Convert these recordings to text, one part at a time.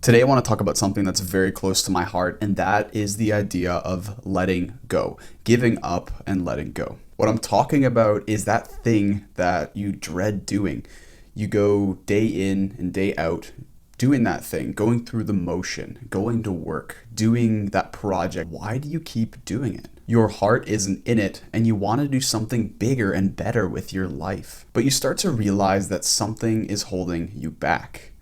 Today, I want to talk about something that's very close to my heart, and that is the idea of letting go, giving up and letting go. What I'm talking about is that thing that you dread doing. You go day in and day out doing that thing, going through the motion, going to work, doing that project. Why do you keep doing it? Your heart isn't in it, and you want to do something bigger and better with your life. But you start to realize that something is holding you back.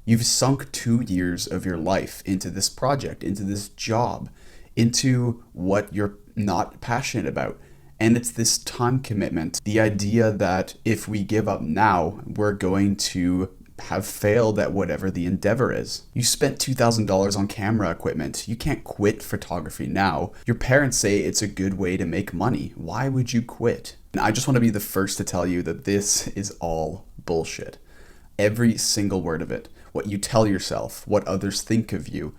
You've sunk 2 years of your life into this project, into this job, into what you're not passionate about. And it's this time commitment, the idea that if we give up now, we're going to have failed at whatever the endeavor is. You spent $2,000 on camera equipment. You can't quit photography now. Your parents say it's a good way to make money. Why would you quit? And I just want to be the first to tell you that this is all bullshit. Every single word of it. What you tell yourself, what others think of you,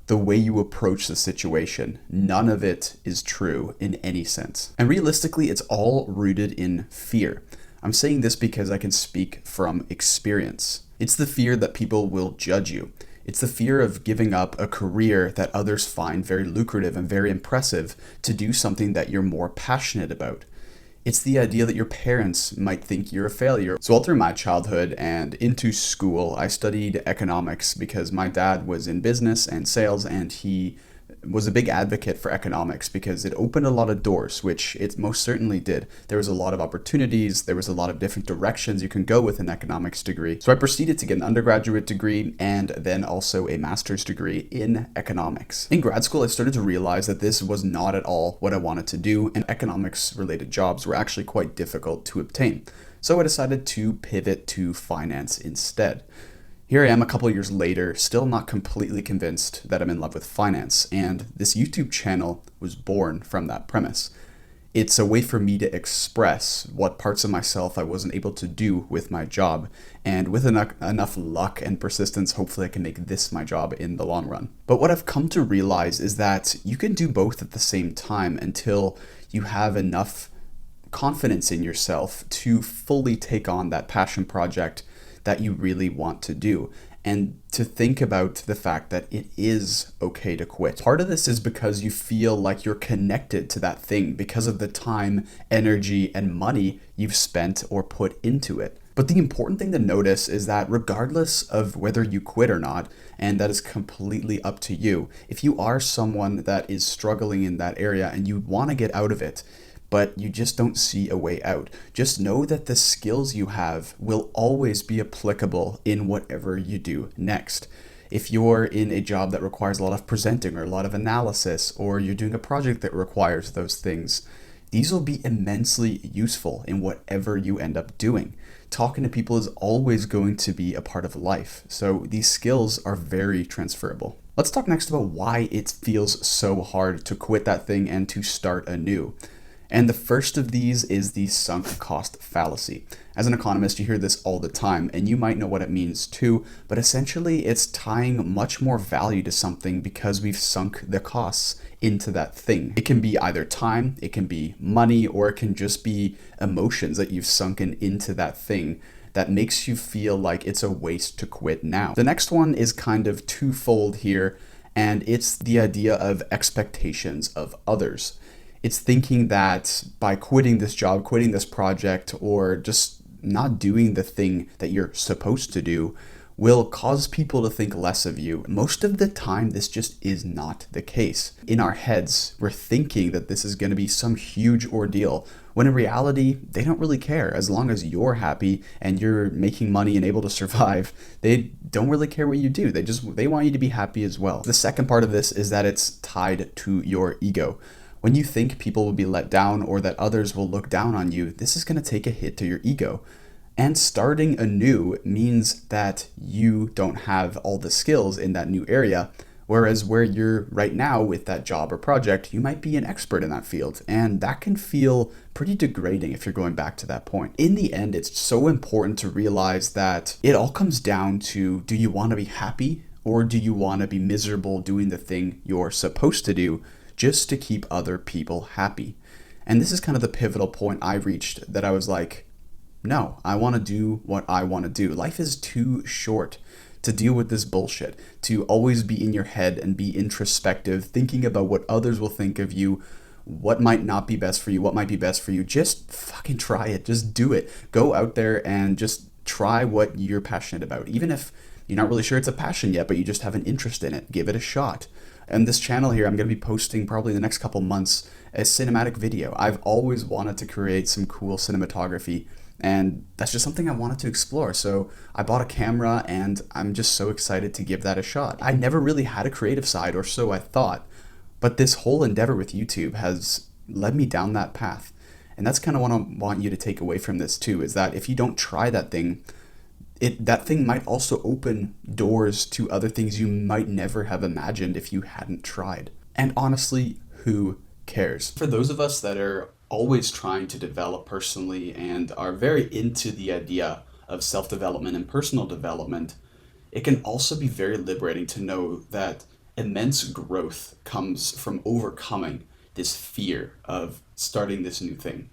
the way you approach the situation, none of it is true in any sense. And realistically, it's all rooted in fear. I'm saying this because I can speak from experience. It's the fear that people will judge you. It's the fear of giving up a career that others find very lucrative and very impressive to do something that you're more passionate about. It's the idea that your parents might think you're a failure. So all through my childhood and into school, I studied economics because my dad was in business and sales, and he was a big advocate for economics because it opened a lot of doors, which it most certainly did. There was a lot of opportunities. There was a lot of different directions you can go with an economics degree. So I proceeded to get an undergraduate degree and then also a master's degree in economics. In grad school, I started to realize that this was not at all what I wanted to do, and economics related jobs were actually quite difficult to obtain. So I decided to pivot to finance instead. Here I am a couple of years later, still not completely convinced that I'm in love with finance, and this YouTube channel was born from that premise. It's a way for me to express what parts of myself I wasn't able to do with my job, and with enough luck and persistence, hopefully I can make this my job in the long run. But what I've come to realize is that you can do both at the same time until you have enough confidence in yourself to fully take on that passion project that you really want to do, and to think about the fact that it is okay to quit. Part of this is because you feel like you're connected to that thing because of the time, energy, and money you've spent or put into it. But the important thing to notice is that regardless of whether you quit or not, and that is completely up to you, if you are someone that is struggling in that area and you want to get out of it, but you just don't see a way out, just know that the skills you have will always be applicable in whatever you do next. If you're in a job that requires a lot of presenting or a lot of analysis, or you're doing a project that requires those things, these will be immensely useful in whatever you end up doing. Talking to people is always going to be a part of life, so these skills are very transferable. Let's talk next about why it feels so hard to quit that thing and to start anew. And the first of these is the sunk cost fallacy. As an economist, you hear this all the time, and you might know what it means too, but essentially it's tying much more value to something because we've sunk the costs into that thing. It can be either time, it can be money, or it can just be emotions that you've sunken into that thing that makes you feel like it's a waste to quit now. The next one is kind of twofold here, and it's the idea of expectations of others. It's thinking that by quitting this job, quitting this project, or just not doing the thing that you're supposed to do will cause people to think less of you. Most of the time, this just is not the case. In our heads, we're thinking that this is going to be some huge ordeal, when in reality, they don't really care. As long as you're happy and you're making money and able to survive, they don't really care what you do. They want you to be happy as well. The second part of this is that it's tied to your ego. When you think people will be let down or that others will look down on you, this is going to take a hit to your ego. And starting anew means that you don't have all the skills in that new area, whereas where you're right now with that job or project, you might be an expert in that field. And that can feel pretty degrading if you're going back to that point. In the end, it's so important to realize that it all comes down to, do you want to be happy or do you want to be miserable doing the thing you're supposed to do just to keep other people happy? And this is kind of the pivotal point I reached, that I was like, no, I want to do what I want to do. Life is too short to deal with this bullshit, to always be in your head and be introspective, thinking about what others will think of you, what might not be best for you, what might be best for you. Just fucking try it. Just do it. Go out there and just try what you're passionate about. Even if you're not really sure it's a passion yet, but you just have an interest in it, give it a shot. And this channel here, I'm going to be posting probably the next couple months a cinematic video. I've always wanted to create some cool cinematography, and that's just something I wanted to explore. So I bought a camera and I'm just so excited to give that a shot. I never really had a creative side, or so I thought, but this whole endeavor with YouTube has led me down that path. And that's kind of what I want you to take away from this too, is that if you don't try that thing, that thing might also open doors to other things you might never have imagined if you hadn't tried. And honestly, who cares? For those of us that are always trying to develop personally and are very into the idea of self-development and personal development, it can also be very liberating to know that immense growth comes from overcoming this fear of starting this new thing.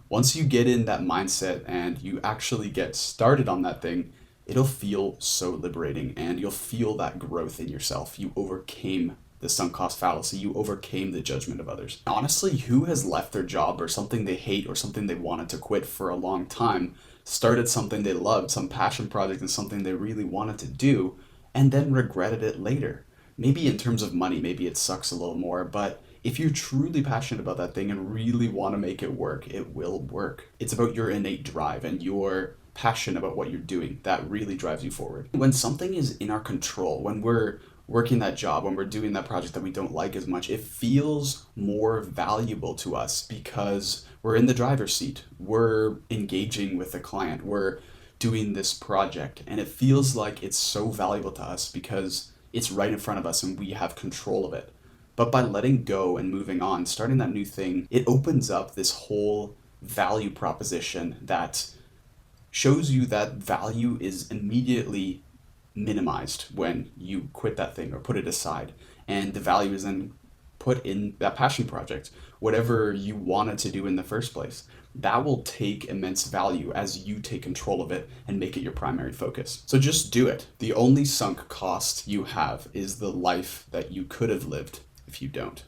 Once you get in that mindset and you actually get started on that thing, it'll feel so liberating and you'll feel that growth in yourself. You overcame the sunk cost fallacy. You overcame the judgment of others. Honestly, who has left their job or something they hate or something they wanted to quit for a long time, started something they loved, some passion project and something they really wanted to do, and then regretted it later? Maybe in terms of money, maybe it sucks a little more, but if you're truly passionate about that thing and really want to make it work, it will work. It's about your innate drive and your passion about what you're doing that really drives you forward. When something is in our control, when we're working that job, when we're doing that project that we don't like as much, it feels more valuable to us because we're in the driver's seat. We're engaging with the client. We're doing this project, and it feels like it's so valuable to us because it's right in front of us and we have control of it. But by letting go and moving on, starting that new thing, it opens up this whole value proposition that shows you that value is immediately minimized when you quit that thing or put it aside. And the value is then put in that passion project, whatever you wanted to do in the first place. That will take immense value as you take control of it and make it your primary focus. So just do it. The only sunk cost you have is the life that you could have lived if you don't.